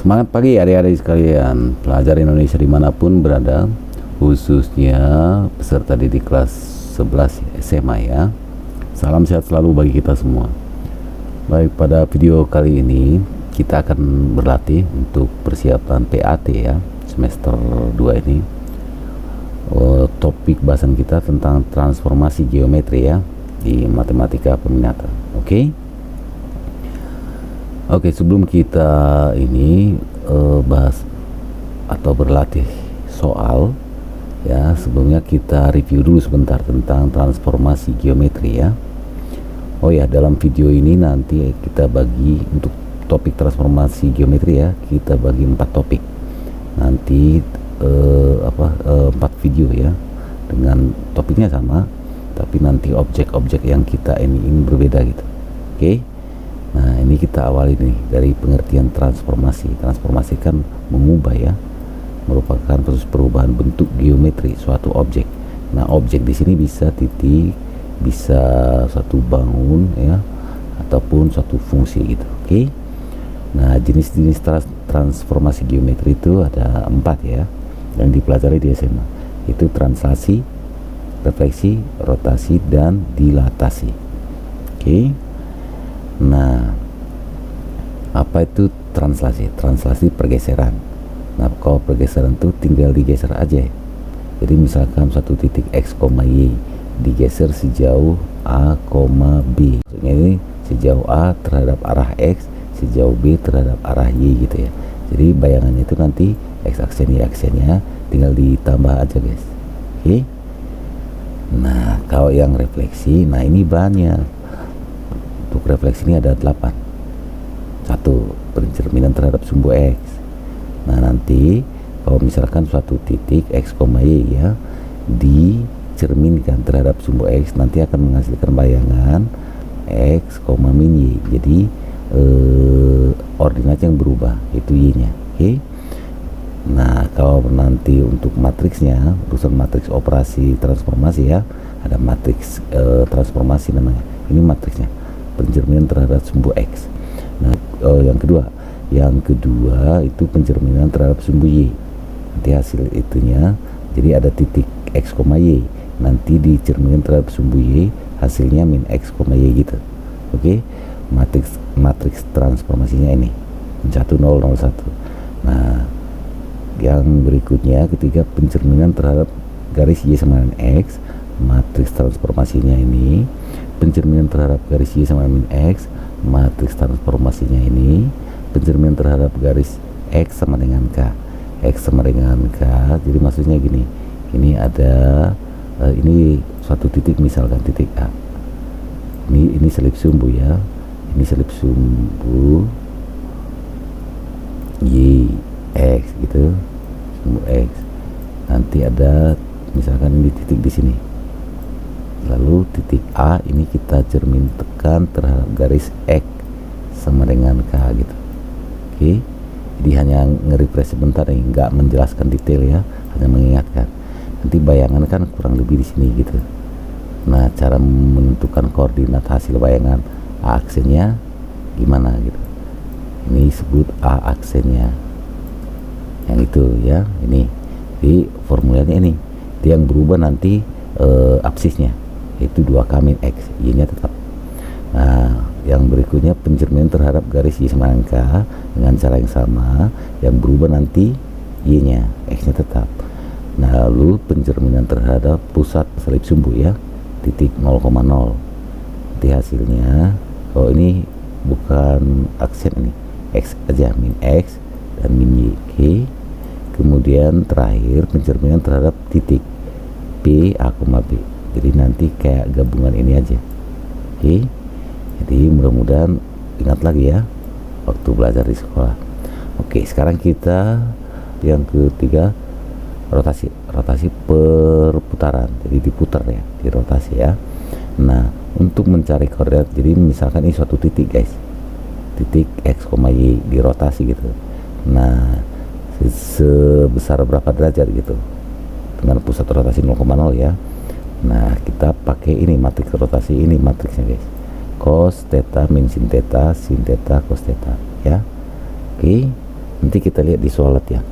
Semangat pagi adik-adik sekalian, pelajar Indonesia dimanapun berada, khususnya peserta didik kelas 11 SMA ya. Salam sehat selalu bagi kita semua. Baik, pada video kali ini kita akan berlatih untuk persiapan PAT ya, semester 2 ini. Topik bahasan kita tentang transformasi geometri ya, di matematika peminatan. Oke, sebelum kita ini bahas atau berlatih soal ya, sebelumnya kita review dulu sebentar tentang transformasi geometri ya. Oh ya, dalam video ini nanti kita bagi untuk topik transformasi geometri ya, kita bagi 4 topik. Nanti 4 video ya, dengan topiknya sama, tapi nanti objek-objek yang kita ini berbeda gitu. Oke. Nah, ini kita awali nih dari pengertian transformasi. Transformasi kan mengubah ya, merupakan proses perubahan bentuk geometri suatu objek. Nah, objek di sini bisa titik, bisa suatu bangun ya, ataupun suatu fungsi gitu. Oke. Nah, jenis-jenis transformasi geometri itu ada 4 ya, yang dipelajari di SMA. Itu translasi, refleksi, rotasi, dan dilatasi. Oke. Nah, apa itu translasi? Translasi pergeseran. Nah, kalau pergeseran itu tinggal digeser aja. Jadi misalkan satu titik X, Y digeser sejauh A, B. Maksudnya ini sejauh A terhadap arah X, sejauh B terhadap arah Y gitu ya. Jadi bayangannya itu nanti X aksen Y aksennya tinggal ditambah aja guys. Oke. Nah, kalau yang refleksi, nah ini banyak. Untuk refleksi ini ada 8. 1. Pencerminan terhadap sumbu X. Nah, nanti kalau misalkan suatu titik X, Y ya dicerminkan terhadap sumbu X, nanti akan menghasilkan bayangan X, min Y. Jadi ordinat yang berubah itu Y nya. Oke. Nah, kalau nanti untuk matriksnya, urusan matriks operasi transformasi ya, ada matriks transformasi namanya. Ini matriksnya, pencerminan terhadap sumbu X. Nah, yang kedua itu pencerminan terhadap sumbu Y. Nanti hasil itunya, jadi ada titik X, Y, nanti dicerminkan terhadap sumbu Y, hasilnya min X, Y gitu. Oke. Matriks transformasinya ini 1, 0, 0, 1. Nah, yang berikutnya ketiga pencerminan terhadap garis Y sama dengan X. Matriks transformasinya ini pencerminan terhadap garis Y sama min X. Matriks transformasinya ini pencerminan terhadap garis X sama dengan K. X sama dengan K, jadi maksudnya gini, ini ada ini suatu titik, misalkan titik A, ini selip sumbu ya, ini selip sumbu Y X gitu, sumbu X. Nanti ada misalkan ini titik di sini, lalu titik A ini kita cermin tekan terhadap garis X sama dengan K gitu. Oke. Jadi hanya nge-refresh sebentar nih, nggak menjelaskan detail ya, hanya mengingatkan. Nanti bayangan kan kurang lebih di sini gitu. Nah, cara menentukan koordinat hasil bayangan A aksennya gimana gitu. Ini disebut A aksennya. Yang itu ya, ini. Jadi formulanya ini. Dia yang berubah nanti absisnya, itu 2K min X, Y-nya tetap. Nah, yang berikutnya pencerminan terhadap garis Y sama dengan K dengan cara yang sama, yang berubah nanti Y-nya, X-nya tetap. Nah, lalu pencerminan terhadap pusat selip sumbu ya, titik 0,0. Nanti hasilnya, kalau ini bukan aksen ini, X aja, min X dan min Y. Oke. Kemudian terakhir pencerminan terhadap titik P, A, B. Jadi nanti kayak gabungan ini aja. Oke. Jadi mudah-mudahan ingat lagi ya waktu belajar di sekolah. Oke, sekarang kita yang ketiga, rotasi perputaran. Jadi diputar ya, dirotasi ya. Nah, untuk mencari koordinat, jadi misalkan ini suatu titik guys, titik X, Y dirotasi gitu. Nah, sebesar berapa derajat gitu, dengan pusat rotasi 0,0 ya. Nah, kita pakai ini matriks rotasi, ini matriksnya guys, cos theta min sin theta, cos theta ya. Oke. nanti kita lihat di solat ya.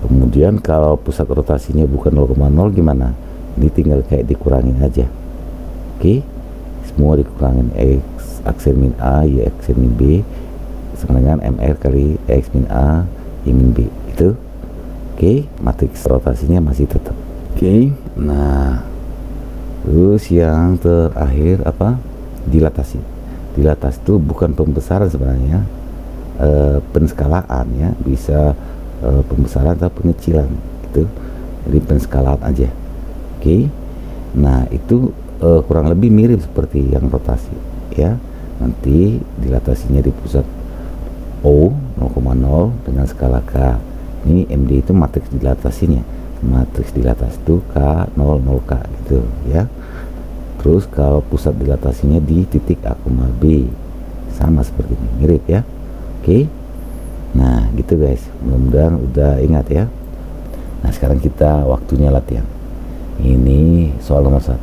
Kemudian kalau pusat rotasinya bukan 0,0 gimana? Ini tinggal kayak dikurangin aja. Oke, semua dikurangin. X aksen min A, Y aksen min B sama dengan MR kali X min A, Y min B gitu. Oke, matriks rotasinya masih tetap. Oke, nah terus yang terakhir apa? Dilatasi. Dilatasi itu bukan pembesaran sebenarnya, penskalaan ya, bisa pembesaran atau pengecilan gitu. Jadi penskalaan aja. Oke, nah itu kurang lebih mirip seperti yang rotasi ya. Nanti dilatasinya di pusat O 0,0 dengan skala K. Ini MD itu matriks dilatasinya. Matriks dilatasi itu K 00K gitu ya. Terus kalau pusat dilatasinya di titik A, B sama seperti ini, mirip ya. Oke, nah gitu guys, mudah-mudahan udah ingat ya. Nah sekarang kita waktunya latihan. Ini soal nomor 1.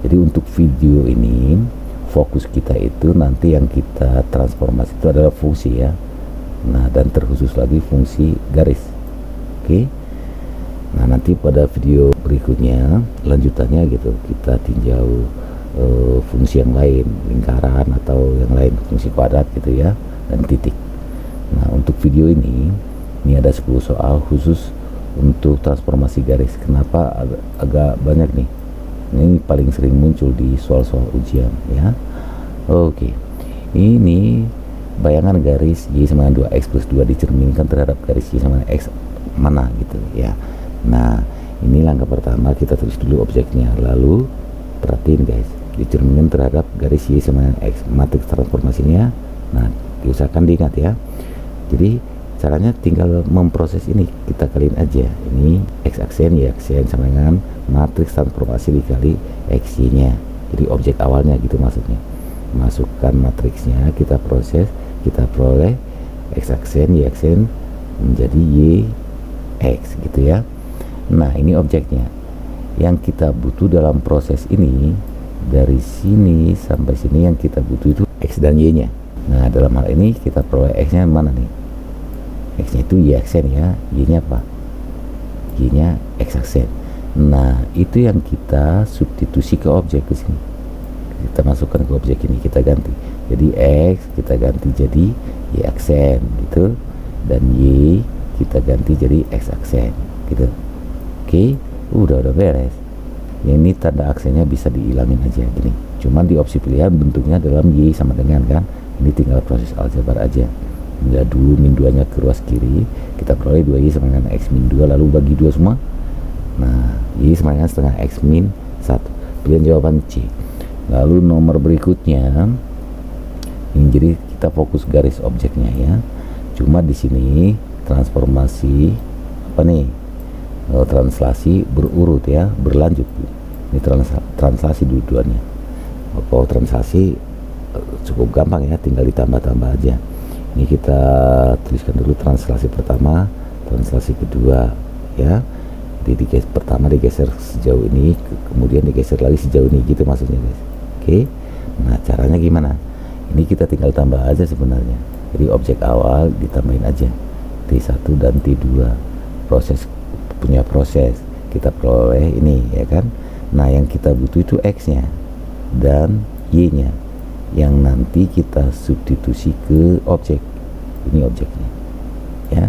Jadi untuk video ini fokus kita itu nanti yang kita transformasi itu adalah fungsi ya. Nah dan terkhusus lagi fungsi garis. Oke, nah nanti pada video berikutnya lanjutannya gitu kita tinjau fungsi yang lain, lingkaran atau yang lain, fungsi kuadrat gitu ya, dan titik. Nah untuk video ini ada 10 soal khusus untuk transformasi garis. Kenapa agak banyak nih? Ini paling sering muncul di soal-soal ujian ya. Oke, ini bayangan garis Y sama dengan 2X plus 2 dicerminkan terhadap garis Y sama dengan X mana gitu ya. Nah ini langkah pertama, kita tulis dulu objeknya, lalu perhatiin guys, dicerminkan terhadap garis Y sama dengan X, matriks transformasinya. Nah diusahakan diingat ya. Jadi caranya tinggal memproses ini, kita kaliin aja ini X aksen Y aksen sama dengan matriks transformasi dikali X Y nya. Jadi objek awalnya gitu maksudnya, masukkan matriksnya, kita proses, kita peroleh X aksen Y aksen menjadi Y X gitu ya. Nah ini objeknya. Yang kita butuh dalam proses ini, dari sini sampai sini yang kita butuh itu X dan Y nya. Nah dalam hal ini kita peroleh X nya mana nih? X nya itu Y aksen ya, Y nya apa? Y nya X aksen. Nah itu yang kita substitusi ke objek di sini. Kita masukkan ke objek ini, kita ganti. Jadi X kita ganti jadi Y aksen gitu, dan Y kita ganti jadi X aksen gitu. Oke, udah beres. Ya, ini tanda aksennya bisa dihilangin aja gini. Cuman di opsi pilihan bentuknya dalam Y sama dengan kan. Ini tinggal proses aljabar aja. Hingga dulu min 2 nya ke ruas kiri, kita peroleh 2Y sama dengan X min 2, lalu bagi 2 semua. Nah, Y sama dengan setengah X min 1. Pilihan jawaban C. Lalu nomor berikutnya ini, jadi kita fokus garis objeknya ya. Cuma di sini transformasi apa nih? Translasi berurut ya, berlanjut. Ini translasi dua-duanya. Kalau translasi cukup gampang ya, tinggal ditambah-tambah aja. Ini kita tuliskan dulu translasi pertama, translasi kedua ya. Jadi pertama digeser sejauh ini, kemudian digeser lagi sejauh ini gitu maksudnya guys. Oke, nah caranya gimana? Ini kita tinggal tambah aja sebenarnya. Jadi objek awal ditambahin aja T1 dan T2. Proses punya proses, kita peroleh ini ya kan. Nah yang kita butuh itu X nya dan Y nya, yang nanti kita substitusi ke objek. Ini objeknya ya.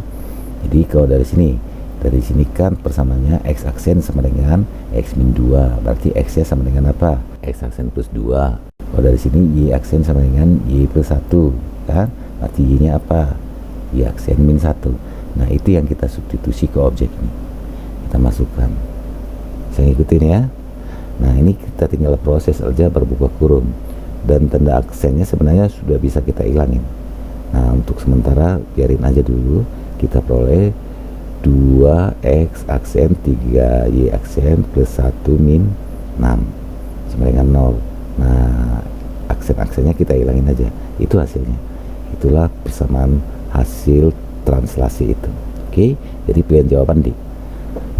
Jadi kalau dari sini kan persamaannya X aksen sama dengan X min 2, berarti X nya sama dengan apa? X aksen plus 2. Kalau dari sini Y aksen sama dengan Y plus 1 kan, berarti Y nya apa? Y aksen min 1. Nah itu yang kita substitusi ke objek ini, kita masukkan. Saya ngikutin ya. Nah ini kita tinggal proses aja berbuka kurung, dan tanda aksennya sebenarnya sudah bisa kita hilangin. Nah untuk sementara biarin aja dulu. Kita peroleh 2X aksen 3Y aksen plus 1 min 6 sama dengan 0. Nah aksen-aksennya kita hilangin aja, itu hasilnya. Itulah persamaan hasil translasi itu. Oke, jadi pilihan jawaban D.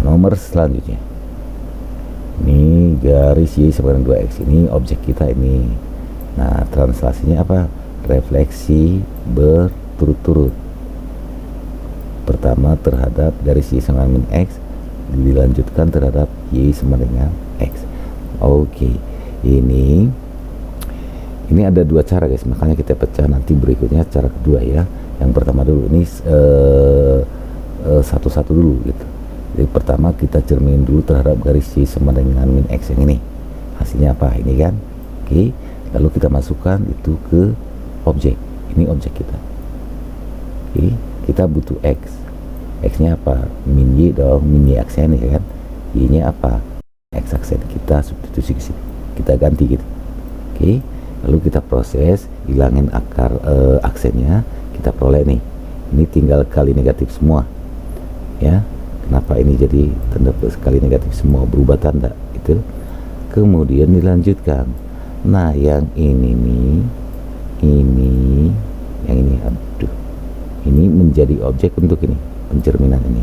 Nomor selanjutnya, ini garis Y sama dengan 2X, ini objek kita ini. Nah translasinya apa? Refleksi berturut-turut. pertama terhadap garis Y sama min X, dilanjutkan terhadap Y sama dengan X. Oke, ini ada dua cara guys, makanya kita pecah nanti berikutnya cara kedua ya. Yang pertama dulu ini satu-satu dulu gitu. Jadi pertama kita cermin dulu terhadap garis Y sama dengan min X yang ini, hasilnya apa ini kan. Oke, lalu kita masukkan itu ke objek, ini objek kita. Oke, kita butuh X, X nya apa, min Y dong, min Y aksen ya kan. Y nya apa, X aksen, kita substitusi ke sini, kita ganti gitu. Oke, lalu kita proses, hilangin akar aksennya, kita peroleh nih, ini tinggal kali negatif semua ya. Kenapa ini jadi tanda kali negatif semua, berubah tanda itu. Kemudian dilanjutkan, nah yang ini nih, yang ini, aduh, ini menjadi objek untuk ini pencerminan ini.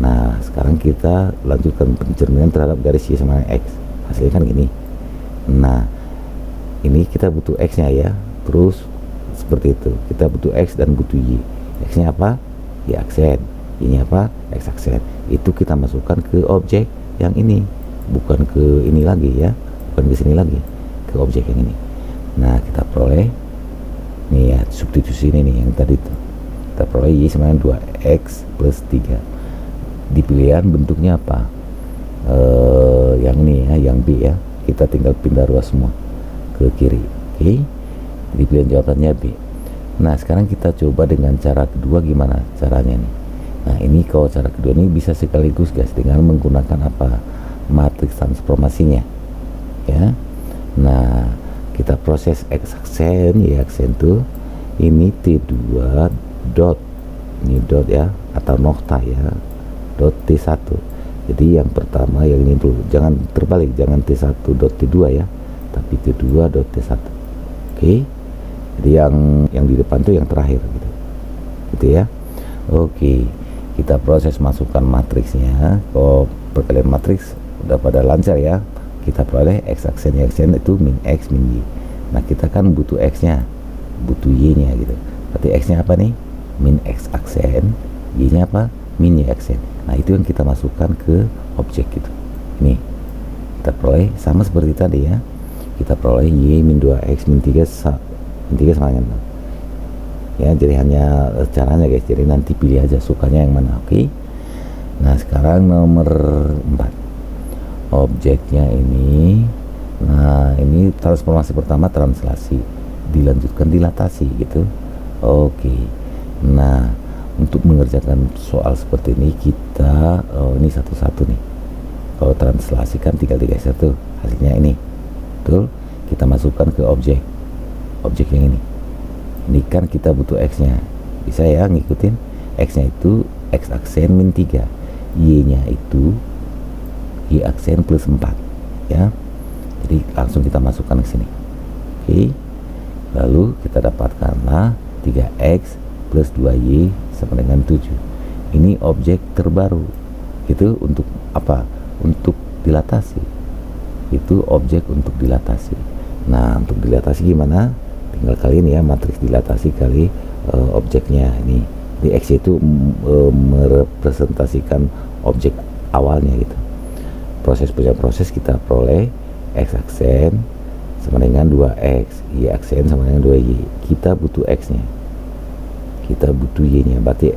Nah sekarang kita lanjutkan pencerminan terhadap garis Y sama X, hasilnya kan gini. Nah ini kita butuh X nya ya, terus seperti itu, kita butuh X dan butuh Y. X nya apa, Y aksen, Y nya apa, X aksen. Itu kita masukkan ke objek yang ini, bukan ke ini lagi ya, bukan ke sini lagi, ke objek yang ini. Nah kita peroleh nih ya, substitusi ini nih yang tadi tuh, kita peroleh Y sama dengan 2X plus 3. Di pilihan bentuknya apa, yang ini ya, yang B ya, kita tinggal pindah ruas semua ke kiri. Oke, jadi pilihan jawabannya B. Nah sekarang kita coba dengan cara kedua, gimana caranya nih. Nah ini kalau cara kedua ini bisa sekaligus guys dengan menggunakan apa, matriks transformasinya ya. Nah kita proses X aksen, Y aksen tuh ini T2 dot, ini dot ya, atau nokta ya, dot T1. Jadi yang pertama yang ini dulu, jangan terbalik, jangan T1 dot T2 ya, tapi T2 dot T1. Oke, jadi yang di depan tuh yang terakhir gitu ya. Oke, kita proses masukkan matriksnya. Kalau perkalian matriks udah pada lancar ya, kita peroleh X aksen, Y aksen itu min X min Y. Nah kita kan butuh X nya, butuh Y nya gitu, berarti X nya apa nih, min X aksen, Y nya apa, min Y aksen. Nah itu yang kita masukkan ke objek gitu. Ini kita peroleh sama seperti tadi ya, kita peroleh Y min 2X min 3 sama dengan 0 ya. Jadi hanya caranya guys, jadi nanti pilih aja sukanya yang mana. Oke, nah sekarang nomor 4, objeknya ini. Nah ini transformasi pertama translasi, dilanjutkan dilatasi gitu. Oke, nah untuk mengerjakan soal seperti ini kita ini satu-satu nih. Kalau translasi kan tinggal digeser tuh, hasilnya ini betul, kita masukkan ke objek yang ini. Ini kan kita butuh X nya, bisa ya ngikutin. X nya itu X aksen min 3, Y nya itu Y aksen plus 4 ya. Jadi langsung kita masukkan ke sini. Oke, lalu kita dapatkanlah 3X plus 2Y sama dengan 7. Ini objek terbaru itu untuk apa, untuk dilatasi. Itu objek untuk dilatasi. Nah untuk dilatasi gimana, tinggal kalian ya, matriks dilatasi kali objeknya ini. Di X itu merepresentasikan objek awalnya gitu. Proses kita peroleh X aksen sama dengan 2X, Y aksen sama dengan 2Y. Kita butuh X nya, kita butuh Y nya, berarti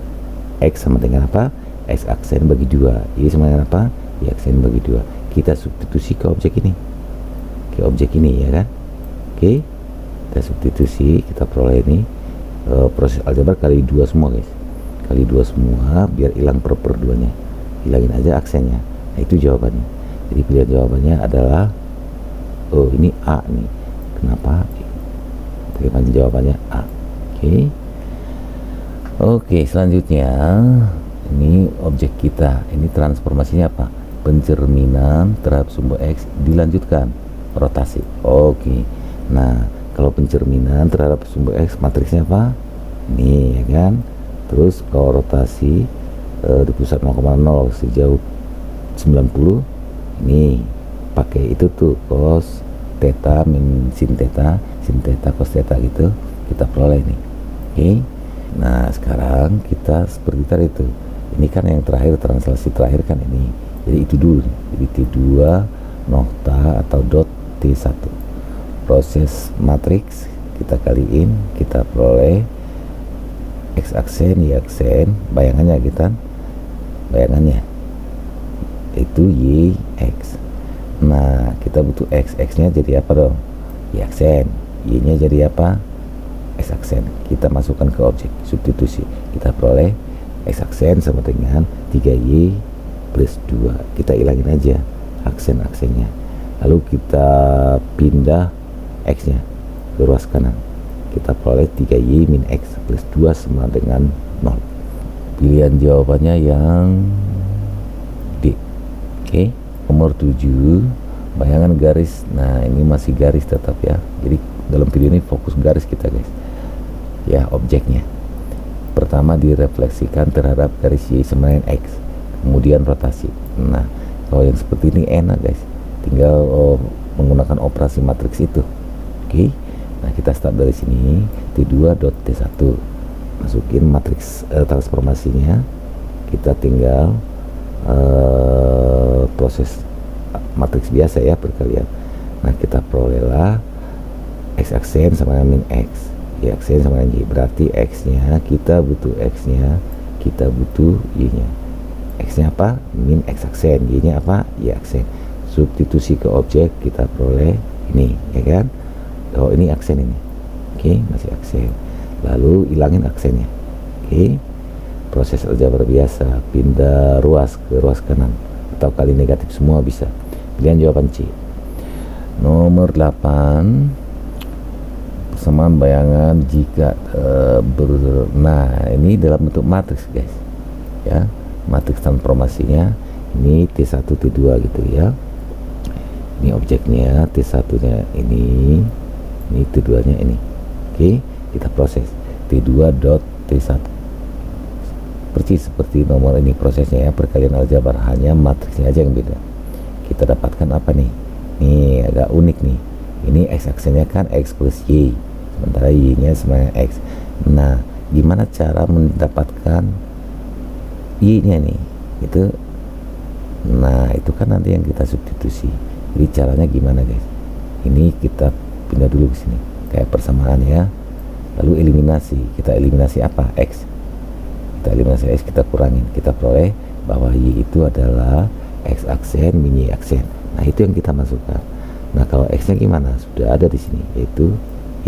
X sama dengan apa, X aksen bagi 2, Y sama dengan apa, Y aksen bagi 2. Kita substitusi ke objek ini, ya kan. Oke, kita substitusi, kita peroleh ini proses aljabar kali 2 semua guys, kali 2 semua biar hilang per 2 nya, hilangin aja aksennya. Nah itu jawabannya. Jadi pilihan jawabannya adalah ini A nih. Kenapa? Bagaimana jawabannya A. Oke, selanjutnya ini objek kita, ini transformasinya apa, pencerminan terhadap sumber X, dilanjutkan rotasi. Oke, nah kalau pencerminan terhadap sumber X matriksnya apa, ini ya kan. Terus kalau rotasi di pusat 0,0 sejauh 90, ini pakai itu tuh cos theta min sin theta cos theta gitu, kita peroleh ini. Oke, Nah sekarang kita seperti tadi itu, ini kan yang terakhir, translasi terakhir kan ini, jadi itu dulu nih. Jadi T2 nokta atau dot T1, proses matriks kita kaliin, kita peroleh X aksen, Y aksen, bayangannya kita, bayangannya itu Y X. Nah kita butuh X nya jadi apa dong? Y aksen. Y nya jadi apa? X aksen. Kita masukkan ke objek, substitusi, kita peroleh X aksen sama dengan 3Y plus 2. Kita hilangin aja aksen-aksennya, lalu kita pindah X nya ke ruas kanan, kita peroleh 3Y min X plus 2 sama dengan 0. Pilihan jawabannya yang D. Oke, nomor 7, bayangan garis. Nah ini masih garis tetap ya, jadi dalam video ini fokus garis kita guys ya. Objeknya pertama direfleksikan terhadap garis Y sama dengan X, kemudian rotasi. Nah kalau yang seperti ini enak guys, tinggal menggunakan operasi matriks itu. Oke, nah kita start dari sini, T2 dot T1, masukin matriks transformasinya, kita tinggal proses matriks biasa ya, perkalian. Nah kita perolehlah X aksen sama dengan min X, Y aksen sama dengan Y, berarti X nya kita butuh, X nya kita butuh, Y nya, X nya apa? Min X aksen, Y nya apa? Y aksen. Substitusi ke objek, kita peroleh ini ya kan. Oh ini aksen ini, oke, masih aksen, lalu hilangin aksennya. Oke, proses aljabar biasa, pindah ruas ke ruas kanan atau kali negatif semua bisa. Pilihan jawaban C. Nomor 8, persamaan bayangan jika nah ini dalam bentuk matriks guys ya, matriks transformasinya ini T1 T2 gitu ya. Ini objeknya, T1 nya ini T2 nya ini. Oke, kita proses T2 dot T1, persis seperti nomor ini prosesnya ya, perkalian aljabar, hanya matriksnya aja yang beda. Kita dapatkan apa nih? Nih agak unik nih, ini X aksennya kan X plus Y, sementara Y nya sama X. Nah gimana cara mendapatkan Y nya nih itu? Nah itu kan nanti yang kita substitusi. Jadi caranya gimana guys? Ini kita pindah dulu ke sini kayak persamaan ya, lalu eliminasi. Kita eliminasi apa? X. Kita eliminasi X, kita kurangin, kita peroleh bahwa Y itu adalah X aksen min Y aksen. Nah itu yang kita masukkan. Nah kalau X nya gimana? Sudah ada di sini, yaitu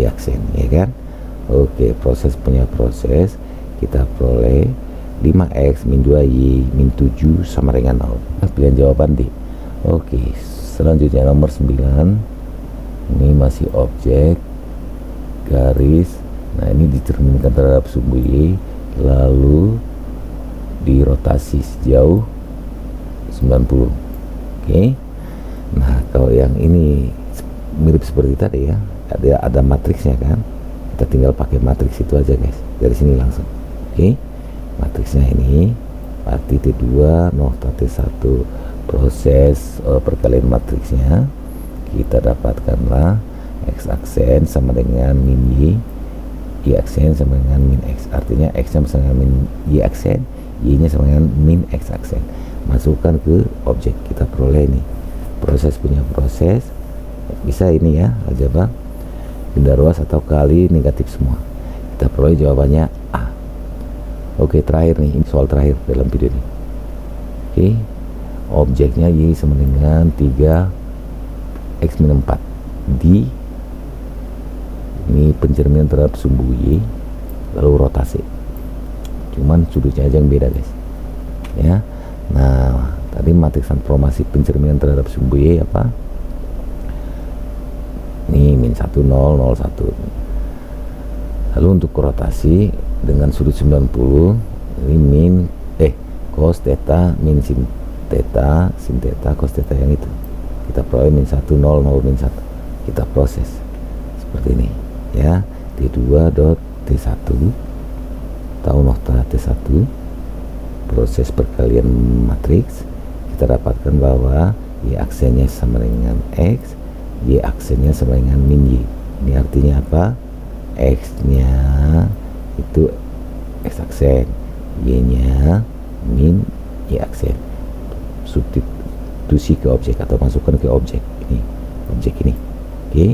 Y aksen ya kan. Oke, proses punya proses, kita peroleh 5X min 2Y min 7 sama dengan 0. Nah, pilihan jawaban D. Oke, selanjutnya nomor 9, ini masih objek garis. Nah ini dicerminkan terhadap sumbu Y, lalu dirotasi sejauh 90. Oke, nah kalau yang ini mirip seperti tadi ya, ada matriksnya kan, kita tinggal pakai matriks itu aja guys, dari sini langsung. Oke, matriksnya ini berarti T2 nokta T1, proses perkalian matriksnya, kita dapatkanlah X aksen sama dengan min Y, Y aksen sama dengan min X, artinya X nya sama dengan min Y aksen, Y nya sama dengan min X aksen. Masukkan ke objek, kita peroleh ini proses punya proses, bisa ini ya aljabar, pindah ruas atau kali negatif semua. Kita peroleh jawabannya A. Oke, terakhir nih, ini soal terakhir dalam video ini. Oke, objeknya Y sama dengan 3X min 4 di ini pencerminan terhadap sumbu Y, lalu rotasi, cuman sudutnya aja yang beda guys ya. Nah tadi matriks transformasi pencerminan terhadap sumbu Y apa? Ini min 1 0 0 1. Lalu untuk rotasi dengan sudut 90, ini min cos theta min sin theta cos theta yang itu, kita peroleh min 1 0 0 min 1. Kita proses seperti ini ya, T2 dot T1 atau nokta T1, proses perkalian matriks, kita dapatkan bahwa Y aksennya sama dengan X, Y aksennya sama dengan min Y. Ini artinya apa? X nya itu X aksen, Y nya min Y aksen, substitusi ke objek atau masukkan ke objek ini, oke.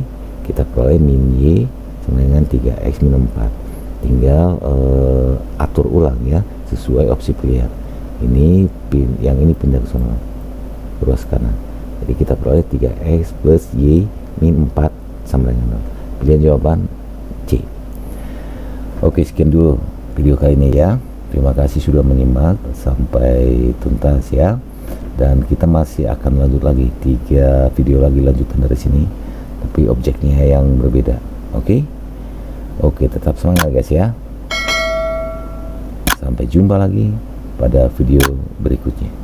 Kita peroleh min Y sama dengan 3X min 4. Tinggal atur ulang ya sesuai opsi pilihan. Ini yang ini pindah ke sana, ruas kanan. Jadi kita peroleh 3X plus Y min 4 sama dengan 0. Pilihan jawaban C. Oke, sekian dulu video kali ini ya. Terima kasih sudah menyimak sampai tuntas ya. Dan kita masih akan lanjut lagi 3 video lagi lanjutan dari sini, tapi objeknya yang berbeda. Oke, tetap semangat guys ya. Sampai jumpa lagi pada video berikutnya.